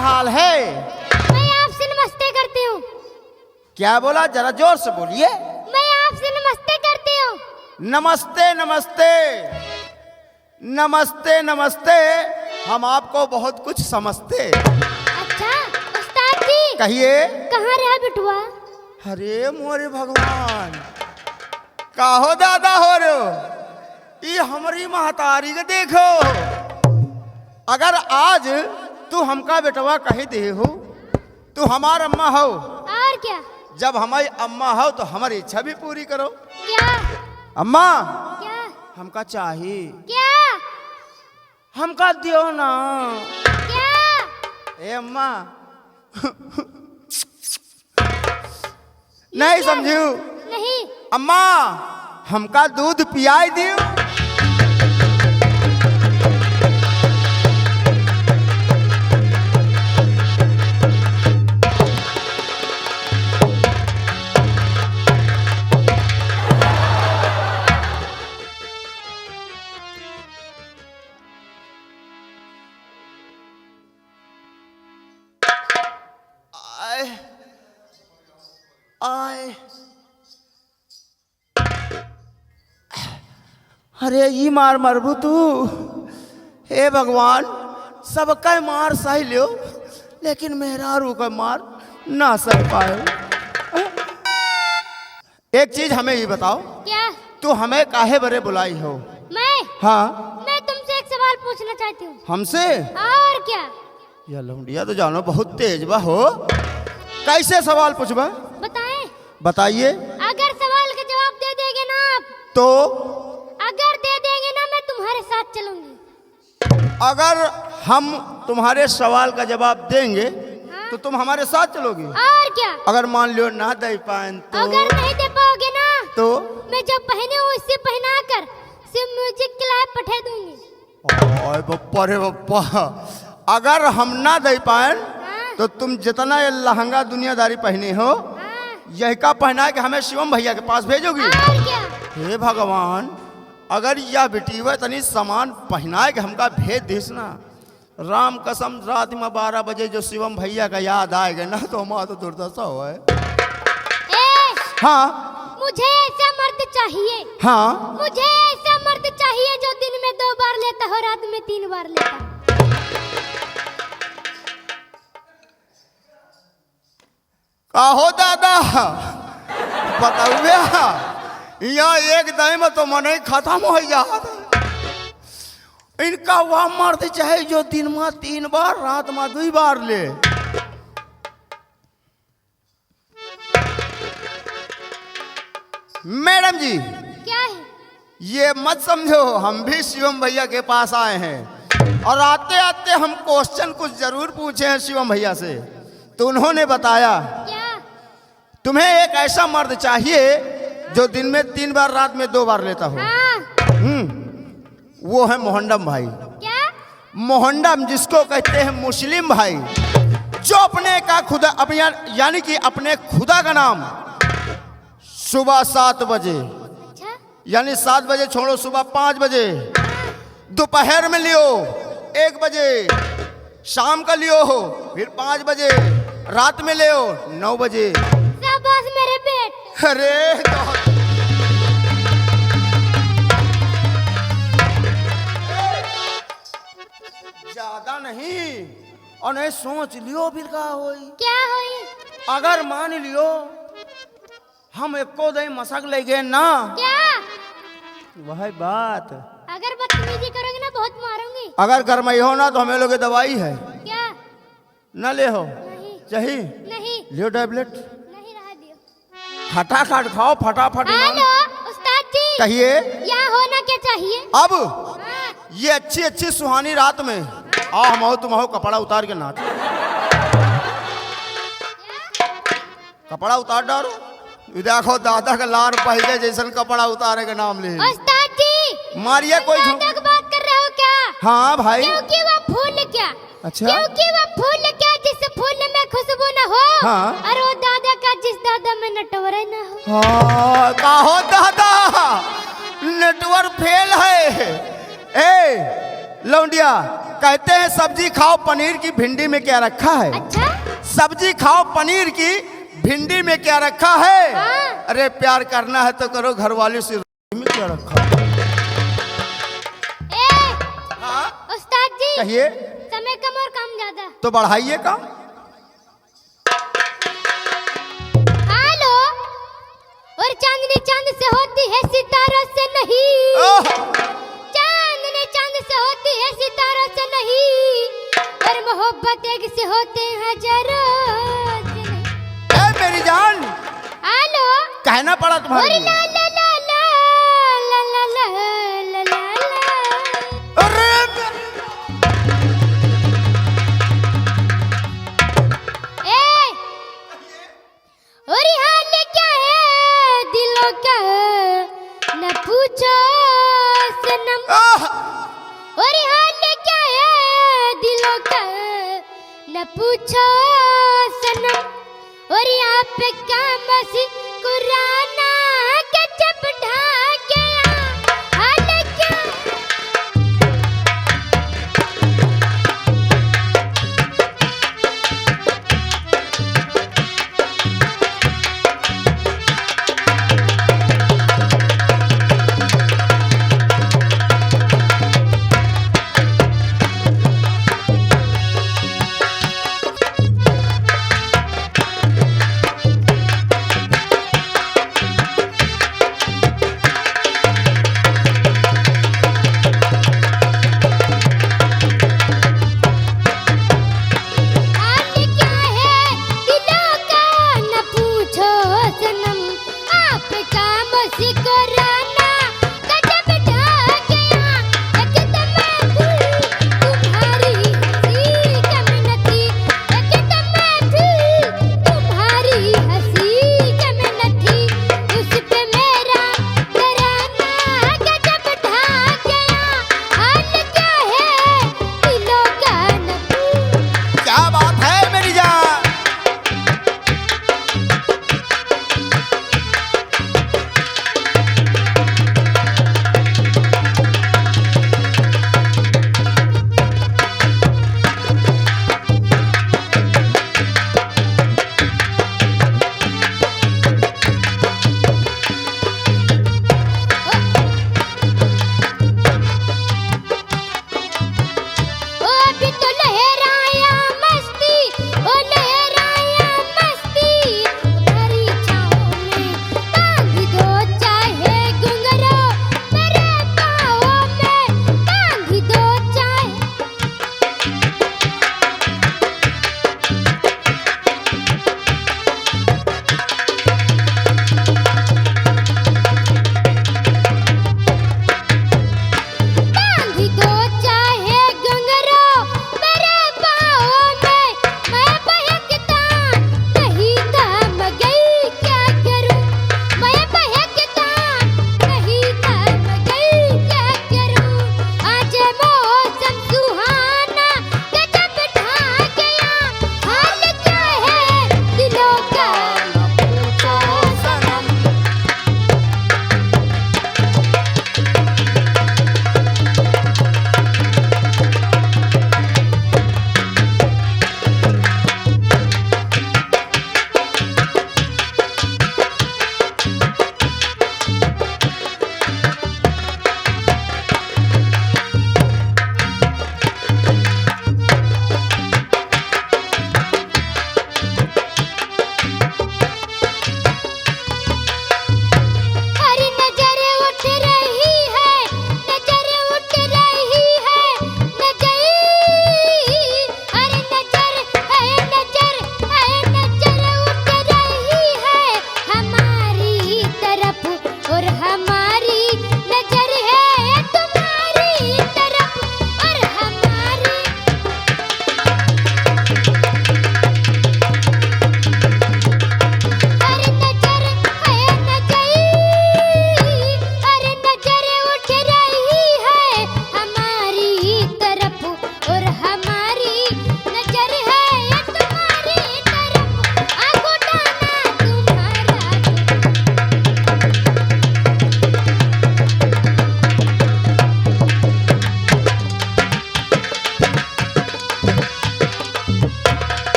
हाल है? मैं आपसे नमस्ते करती हूँ। क्या बोला? जरा जोर से बोलिए। मैं आपसे नमस्ते करती हूँ। नमस्ते नमस्ते नमस्ते नमस्ते, हम आपको बहुत कुछ समझते। अच्छा उस्ताद जी, कहिए। कहाँ रहा बिटुआ? अरे मोरे भगवान, काहो दादा हो रो, ये हमारी महतारी के देखो। अगर आज तू हमका बेटवा कही दे हो, तू हमार अम्मा हो। और क्या? जब हमारी अम्मा हो तो हमारी इच्छा भी पूरी करो। क्या? अम्मा, क्या? हमका चाहिए। क्या? हमका दियो ना। क्या? ए अम्मा नहीं समझू। नहीं। अम्मा, हमका दूध पियाई दियो। आए अरे ये मार मरबू तू। हे भगवान, सबका मार सह लियो, लेकिन मेहरारू का मार ना सह पाए। एक चीज हमें ये बताओ। क्या? तू हमें काहे बरे बुलाई हो? मैं हाँ, मैं तुमसे एक सवाल पूछना चाहती हूँ। हमसे? और क्या? या लौंडिया तो जानो बहुत तेज बा हो। कैसे सवाल पूछबा? बताएं। बताइए। अगर सवाल का जवाब दे देंगे ना आप, तो अगर दे देंगे ना मैं तुम्हारे साथ चलूंगी। अगर हम तुम्हारे सवाल का जवाब देंगे हाँ? तो तुम हमारे साथ चलोगी। और क्या? अगर मान लो ना दे पाए तो? अगर नहीं दे पाओगे ना तो मैं जब पहने हूँ इससे पहना कर सिर्फ म्यूजिक क्लास पठा दूंगी। ओए बप्पा रे बप्पा, अगर हम ना दे पाए हाँ? तो तुम जितना ये लहंगा दुनियादारी पहने हो, हाँ? यही का पहना के हमें शिवम भैया के पास भेजोगी? और क्या? हे भगवान, अगर यह बेटीवा तनी सामान पहनाए के हमका भेज दिस ना, राम कसम रात में 12 बजे जो शिवम भैया का याद आएगा ना तो हमारा तो दुर्दशा हो है। हाँ मुझे ऐसा मर्द चाहिए। हाँ, मुझे ऐसा मर्द चाहिए जो दिन में 2 बार लेता हो, रात में 3 बार लेता। काहो दादा बताओ, यहाँ एक दम में तो मन ही खत्म हो जाता। इनका वह मर्द चाहे जो दिन में 3 बार, रात में 2 बार ले। मैडम जी, क्या है? ये मत समझो हम भी शिवम भैया के पास आए हैं, और आते आते हम क्वेश्चन कुछ जरूर पूछे हैं शिवम भैया से, तो उन्होंने बताया क्या? तुम्हें एक ऐसा मर्द चाहिए जो दिन में 3 बार, रात में 2 बार लेता हो। हाँ? वो है मोहंडम भाई। क्या? मोहंडम जिसको कहते हैं मुस्लिम भाई, जो अपने का खुदा यानी कि अपने खुदा का नाम सुबह 7 बजे, अच्छा? यानी 7 बजे छोड़ो, सुबह 5 बजे, दोपहर में लियो 1 बजे, शाम का लियो हो फिर 5 बजे, रात में लियो 9 बजे। शाबाश मेरे बेट। अरे ज्यादा नहीं, और नहीं सोच लियो फिर का होई। क्या होई? अगर मान लियो हम एको दही मसक ले गए ना, क्या? वह बात। अगर बदतमीजी करोगे ना बहुत मारूंगी। अगर घर में हो ना तो हमें लोग दवाई है क्या? न ले हो। नहीं। चाहिए नहीं। लियो टैबलेट, नहीं रहा दियो। खटाखट खाओ फटाफट। हेलो उस्ताद जी, कहिए। यहाँ होना क्या चाहिए? अब हाँ? ये अच्छी अच्छी सुहानी रात में आ हम हो तुम हो कपड़ा उतार के नाच, कपड़ा उतार डालो। देखो दादा का लार पहले जैसन कपड़ा उतारे का नाम ले। उस्ताद जी मारिया कोई दादा की बात कर रहे हो क्या? हाँ भाई। क्योंकि वो फूल क्या? अच्छा। क्योंकि वो फूल क्या जिस फूल में खुशबू न हो। हाँ। और वो दादा का जिस दादा में नटवरे न हो। हाँ, काहो दादा नेटवर्क फेल है। ए लौंडिया, कहते हैं सब्जी खाओ पनीर की, भिंडी में क्या रखा है? अच्छा सब्जी खाओ पनीर की, भिंडी में क्या रखा है? हाँ। अरे प्यार करना है तो करो, घरवाली से में क्या रखा है? हाँ? उस्ताद जी कहिए। समय कम और काम ज्यादा। तो बढ़ाइए काम। हेलो, और चांदनी चांद से होती है सितारों से नहीं, चांदनी चांद से होती है सितारों से नहीं, और मोहब्बत एक से होते हैं हजारों से नहीं। मेरी जान, हेलो, कहना पड़ा तुम्हारे और लिए। ला ला ला ला ला ला ला ला ला ला। अरे और हाल क्या है दिलों का न पूछो सनम, और हाल क्या है दिलों का न पूछो सनम, और यहाँ पे क्या मुस्कुराना के जब ढाके हाल क्या।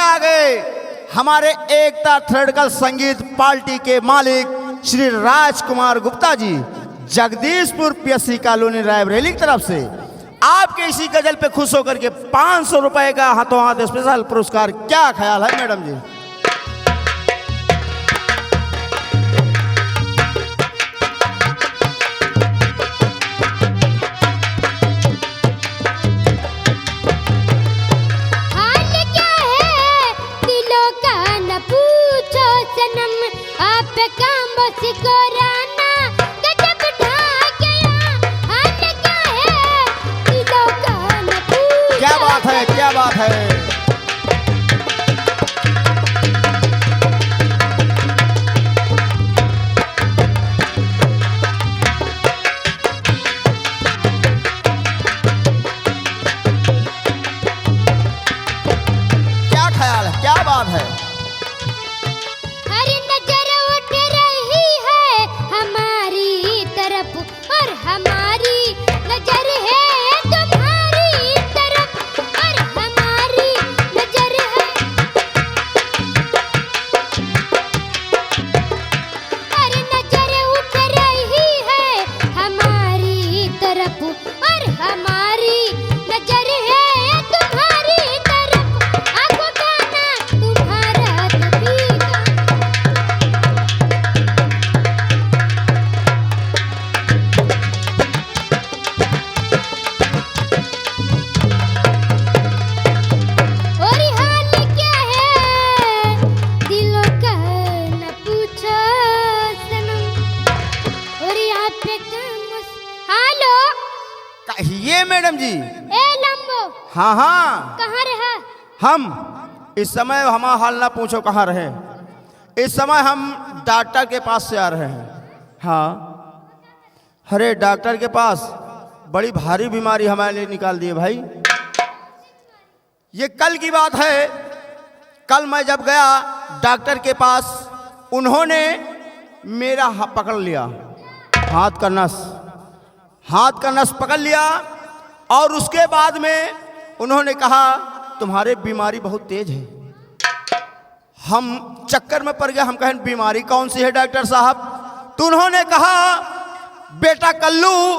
आ गए हमारे एकता थ्रेडकल संगीत पार्टी के मालिक श्री राजकुमार गुप्ता जी, जगदीशपुर पीएससी कॉलोनी रायबरेली की तरफ से आपके इसी गजल पे खुश होकर के 500 रुपए का हाथों हाथ स्पेशल पुरस्कार। क्या ख्याल है मैडम जी? हाल क्या है दिलों का न पूछो सनम, आप पे काम बस कोराना गजब ढा गया। हाल क्या है दिलों का न पूछो। क्या बात है, क्या बात है। क्या ख्याल है, क्या बात है। हर नजर उठ रही है हमारी तरफ और हमारी नजर है तुम्हारी तरफ और हमारी नजर है। हर नजर उठ रही है हमारी तरफ और हमारी नजर है तुम्हारी तरफ। आंखों का ना तुम्हारा तबीगा। और हाल क्या है दिलों का न पूछो सनम। और यहाँ पे हेलो ये मैडम जी। ए लंबो हाँ हाँ, कहाँ रहा? हम इस समय हमारा हाल ना पूछो कहाँ रहे। इस समय हम डॉक्टर के पास से आ रहे हैं। हाँ, अरे डॉक्टर के पास बड़ी भारी बीमारी हमारे लिए निकाल दी है भाई। ये कल की बात है। कल मैं जब गया डॉक्टर के पास, उन्होंने मेरा पकड़ लिया, हाथ का नस पकड़ लिया और उसके बाद में उन्होंने कहा तुम्हारे बीमारी बहुत तेज है। हम चक्कर में पड़ गए, हम कहें बीमारी कौन सी है डॉक्टर साहब? तो उन्होंने कहा बेटा कल्लू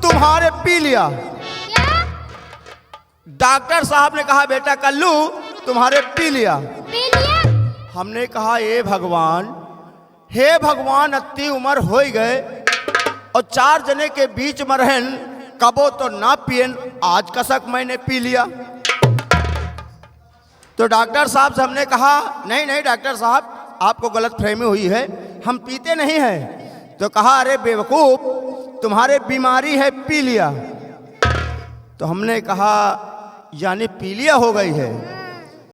तुम्हारे पी लिया। क्या डॉक्टर साहब ने कहा बेटा कल्लू तुम्हारे पी लिया। पी लिया? हमने कहा हे भगवान अति उम्र हो गए और 4 जने के बीच में रहन, कबो तो ना पियन, आज कसक मैंने पी लिया। तो डॉक्टर साहब से हमने कहा नहीं डॉक्टर साहब आपको गलत फहमी हुई है, हम पीते नहीं हैं। तो कहा अरे बेवकूफ तुम्हारे बीमारी है पी लिया। तो हमने कहा यानी पी लिया हो गई है।